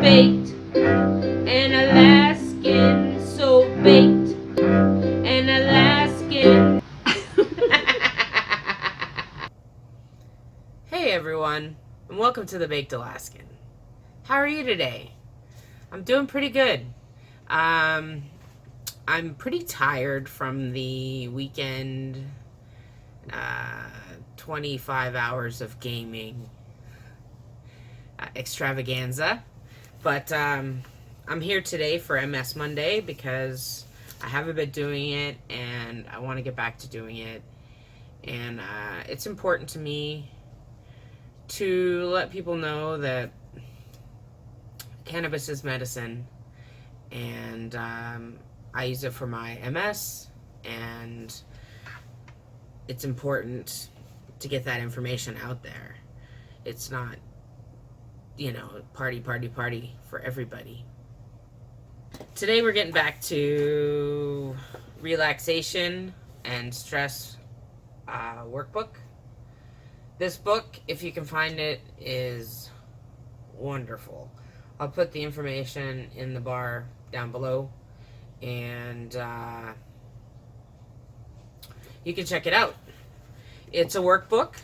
baked, an Alaskan so baked, an Alaskan. Hey everyone, and welcome to the Baked Alaskan. How are you today? I'm doing pretty good. Um, I'm pretty tired from the weekend 25 hours of gaming extravaganza. But I'm here today for MS Monday because I haven't been doing it and I want to get back to doing it. And it's important to me to let people know that cannabis is medicine, and I use it for my MS, and it's important to get that information out there. It's not, party for everybody. Today we're getting back to relaxation and stress workbook. This book, if you can find it, is wonderful. I'll put the information in the bar down below, and you can check it out. It's a workbook,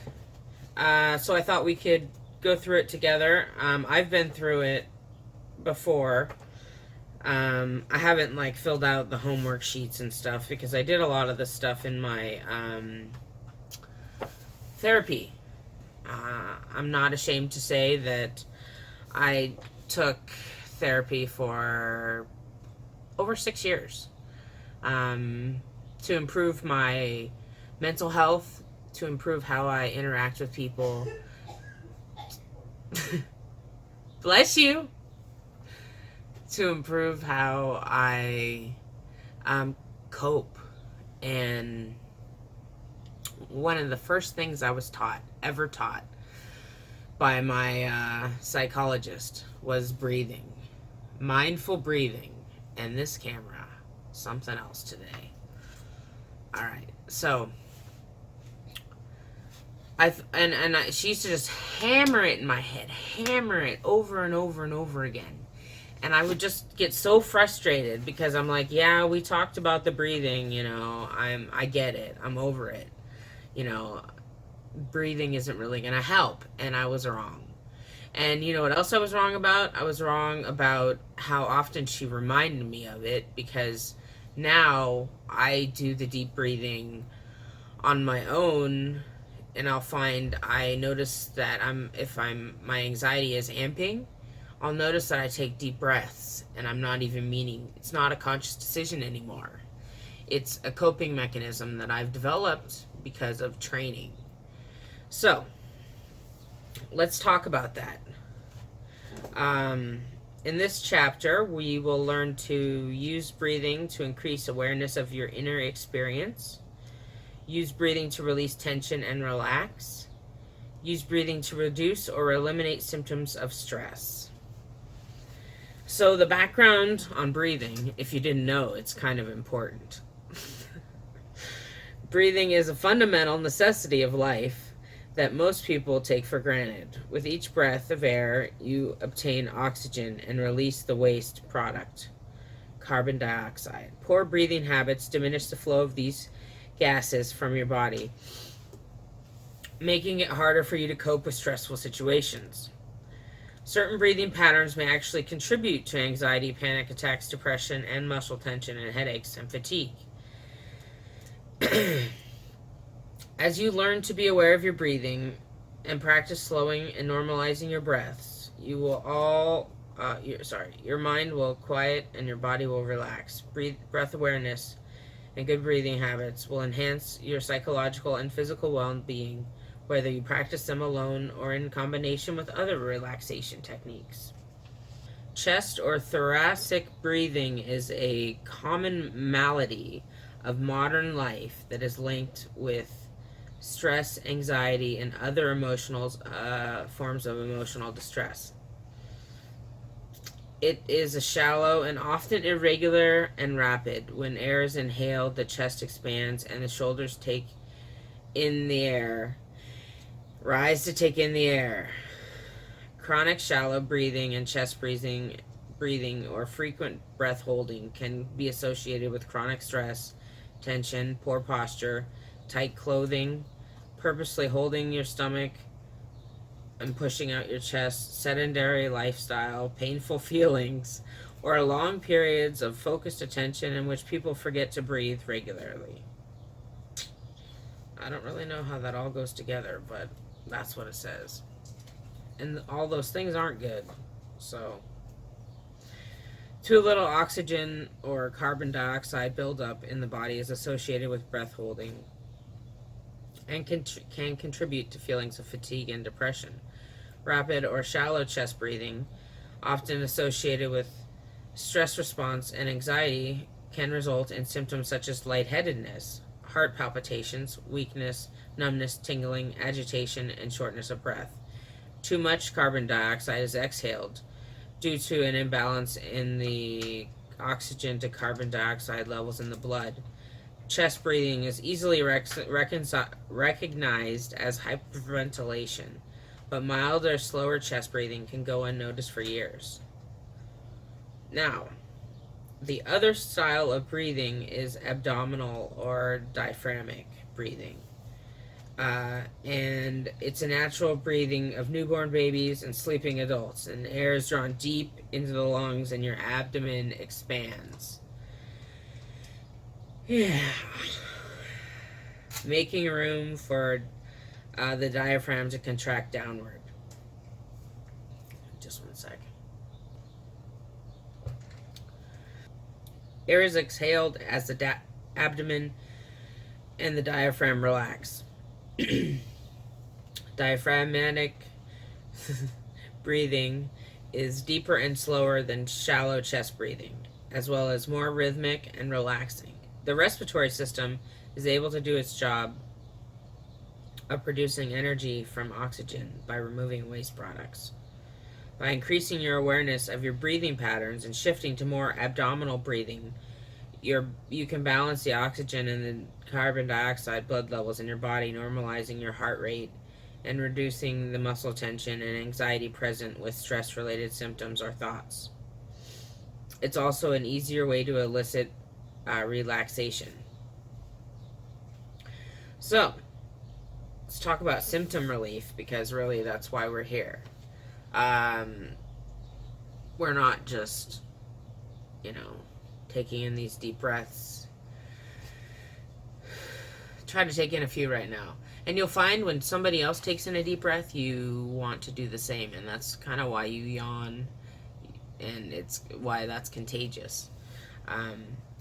so I thought we could go through it together. I've been through it before. I haven't filled out the homework sheets and stuff because I did a lot of this stuff in my therapy. I'm not ashamed to say that I took therapy for over 6 years to improve my mental health, to improve how I interact with people. Bless you. To improve how I cope. And one of the first things I was ever taught by my psychologist was breathing. Mindful breathing. And this camera, something else today. Alright, so she used to just hammer it in my head, hammer it over and over and over again. And I would just get so frustrated because I'm like, yeah, we talked about the breathing, I get it, I'm over it. Breathing isn't really gonna help, and I was wrong. And you know what else I was wrong about? I was wrong about how often she reminded me of it, because now I do the deep breathing on my own, and I notice that if my anxiety is amping, I'll notice that I take deep breaths, and I'm not even meaning, it's not a conscious decision anymore. It's a coping mechanism that I've developed because of training. So, let's talk about that. In this chapter, we will learn to use breathing to increase awareness of your inner experience. Use breathing to release tension and relax. Use breathing to reduce or eliminate symptoms of stress. So the background on breathing, if you didn't know, it's kind of important. Breathing is a fundamental necessity of life that most people take for granted. With each breath of air, you obtain oxygen and release the waste product, carbon dioxide. Poor breathing habits diminish the flow of these gases from your body, making it harder for you to cope with stressful situations. Certain breathing patterns may actually contribute to anxiety, panic attacks, depression, and muscle tension, and headaches and fatigue. As you learn to be aware of your breathing and practice slowing and normalizing your breaths, your mind will quiet and your body will relax. Breath awareness and good breathing habits will enhance your psychological and physical well-being, whether you practice them alone or in combination with other relaxation techniques. Chest or thoracic breathing is a common malady of modern life that is linked with stress, anxiety, and other forms of emotional distress. It is a shallow and often irregular and rapid. When air is inhaled, the chest expands and the shoulders take in the air. Rise to take in the air. Chronic shallow breathing and chest breathing or frequent breath holding can be associated with chronic stress, tension, poor posture, tight clothing, purposely holding your stomach and pushing out your chest, sedentary lifestyle, painful feelings, or long periods of focused attention in which people forget to breathe regularly. I don't really know how that all goes together, but that's what it says. And all those things aren't good. So, too little oxygen or carbon dioxide buildup in the body is associated with breath holding and can contribute to feelings of fatigue and depression. Rapid or shallow chest breathing, often associated with stress response and anxiety, can result in symptoms such as lightheadedness, heart palpitations, weakness, numbness, tingling, agitation, and shortness of breath. Too much carbon dioxide is exhaled due to an imbalance in the oxygen to carbon dioxide levels in the blood. Chest breathing is easily recognized as hyperventilation, but milder, slower chest breathing can go unnoticed for years. Now, the other style of breathing is abdominal or diaphragmic breathing. And it's a natural breathing of newborn babies and sleeping adults, and air is drawn deep into the lungs and your abdomen expands. Yeah. Making room for the diaphragm to contract downward. Just one sec. Air is exhaled as the abdomen and the diaphragm relax. Diaphragmatic breathing is deeper and slower than shallow chest breathing, as well as more rhythmic and relaxing. The respiratory system is able to do its job of producing energy from oxygen by removing waste products. By increasing your awareness of your breathing patterns and shifting to more abdominal breathing, you can balance the oxygen and the carbon dioxide blood levels in your body, normalizing your heart rate and reducing the muscle tension and anxiety present with stress-related symptoms or thoughts. It's also an easier way to elicit relaxation. So, let's talk about symptom relief, because really that's why we're here. We're not just, taking in these deep breaths. Try to take in a few right now. And you'll find when somebody else takes in a deep breath, you want to do the same. And that's kind of why you yawn. And it's why that's contagious.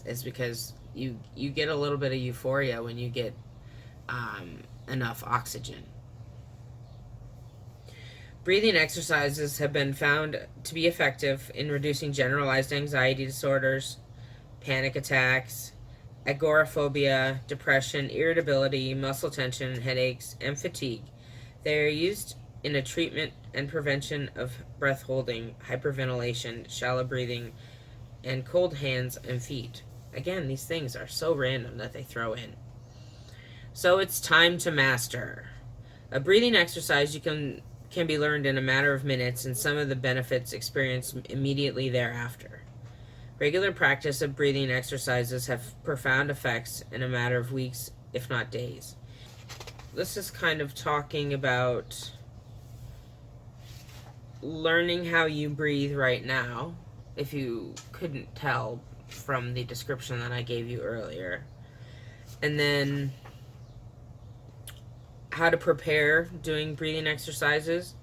Is because you get a little bit of euphoria when you get enough oxygen. Breathing exercises have been found to be effective in reducing generalized anxiety disorders, panic attacks, agoraphobia, depression, irritability, muscle tension, headaches, and fatigue. They are used in a treatment and prevention of breath holding, hyperventilation, shallow breathing, and cold hands and feet. Again, these things are so random that they throw in. So it's time to master. A breathing exercise can be learned in a matter of minutes, and some of the benefits experienced immediately thereafter. Regular practice of breathing exercises have profound effects in a matter of weeks, if not days. This is kind of talking about learning how you breathe right now, if you couldn't tell from the description that I gave you earlier. And then how to prepare doing breathing exercises,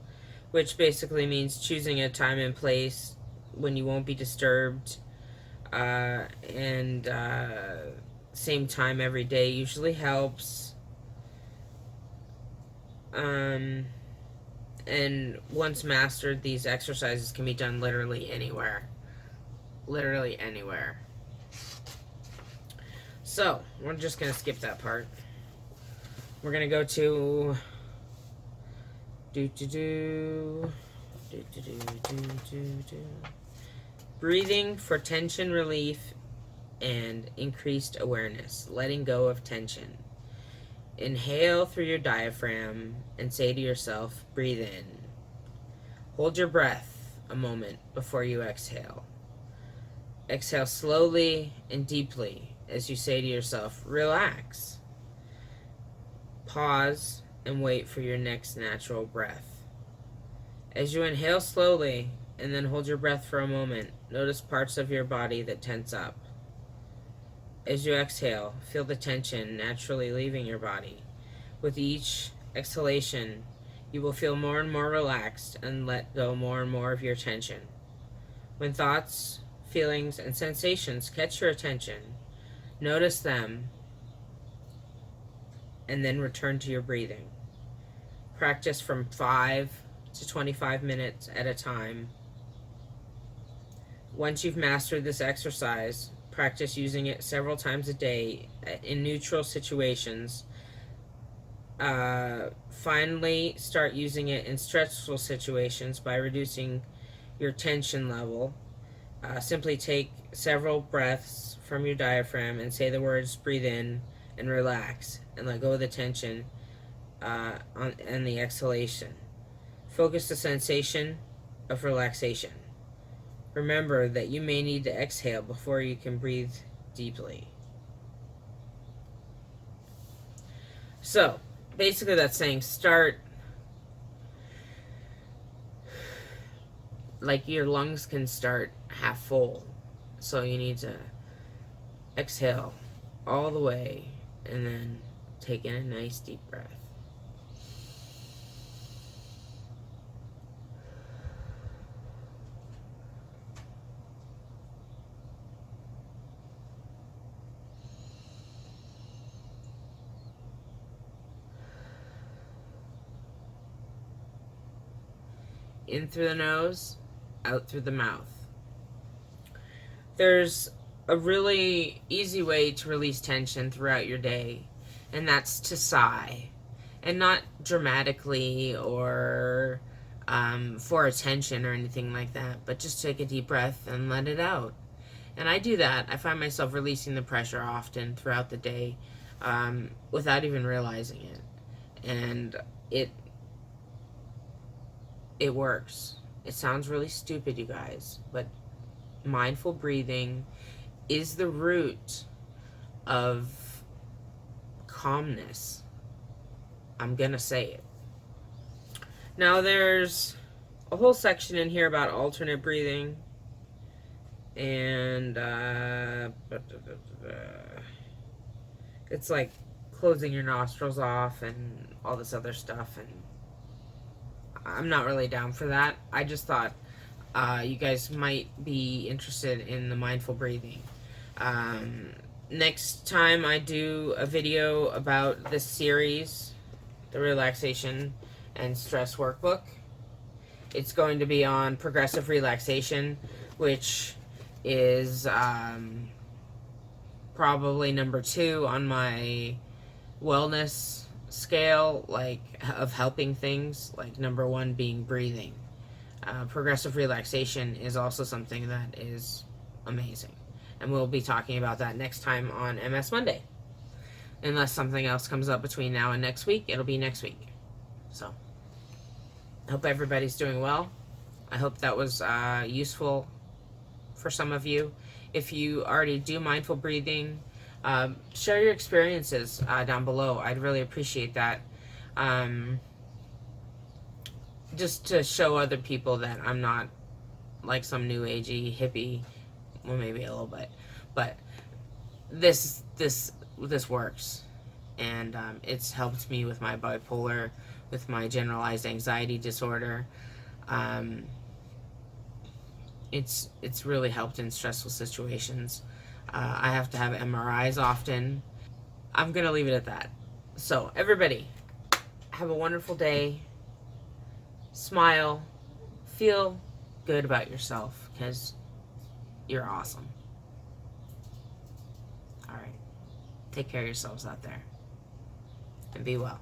which basically means choosing a time and place when you won't be disturbed, and same time every day usually helps. And once mastered, these exercises can be done literally anywhere. Literally anywhere. So, we're just going to skip that part. We're going to go to breathing for tension relief and increased awareness, letting go of tension. Inhale through your diaphragm and say to yourself, breathe in. Hold your breath a moment before you exhale. Exhale slowly and deeply as you say to yourself, relax. Pause and wait for your next natural breath. As you inhale slowly and then hold your breath for a moment, notice parts of your body that tense up. As you exhale, feel the tension naturally leaving your body. With each exhalation, you will feel more and more relaxed and let go more and more of your tension. When thoughts, feelings, and sensations catch your attention, notice them and then return to your breathing. Practice from 5 to 25 minutes at a time. Once you've mastered this exercise, practice using it several times a day in neutral situations. Finally, start using it in stressful situations by reducing your tension level. Simply take several breaths from your diaphragm and say the words breathe in and relax and let go of the tension and the exhalation. Focus the sensation of relaxation. Remember that you may need to exhale before you can breathe deeply. So, basically that's saying start, like your lungs can start half full. So you need to exhale all the way and then take in a nice deep breath. In through the nose, out through the mouth. There's a really easy way to release tension throughout your day, and that's to sigh. And not dramatically or for attention or anything like that, but just take a deep breath and let it out. And I do that. I find myself releasing the pressure often throughout the day without even realizing it. And it works. It sounds really stupid, you guys, but mindful breathing is the root of calmness. I'm gonna say it. Now there's a whole section in here about alternate breathing and it's like closing your nostrils off and all this other stuff, and I'm not really down for that. I just thought you guys might be interested in the mindful breathing. Next time I do a video about this series, the relaxation and stress workbook, it's going to be on progressive relaxation, which is probably number 2 on my wellness scale, like of helping things, like number 1 being breathing. Progressive relaxation is also something that is amazing, and we'll be talking about that next time on MS Monday. Unless something else comes up between now and next week, it'll be next week. So, I hope everybody's doing well. I hope that was useful for some of you. If you already do mindful breathing, share your experiences down below. I'd really appreciate that. Just to show other people that I'm not like some new agey hippie. Well, maybe a little bit, but this works, and it's helped me with my bipolar, with my generalized anxiety disorder. It's really helped in stressful situations. I have to have MRIs often. I'm gonna leave it at that. So everybody, have a wonderful day. Smile, feel good about yourself, because you're awesome. All right, take care of yourselves out there, and be well.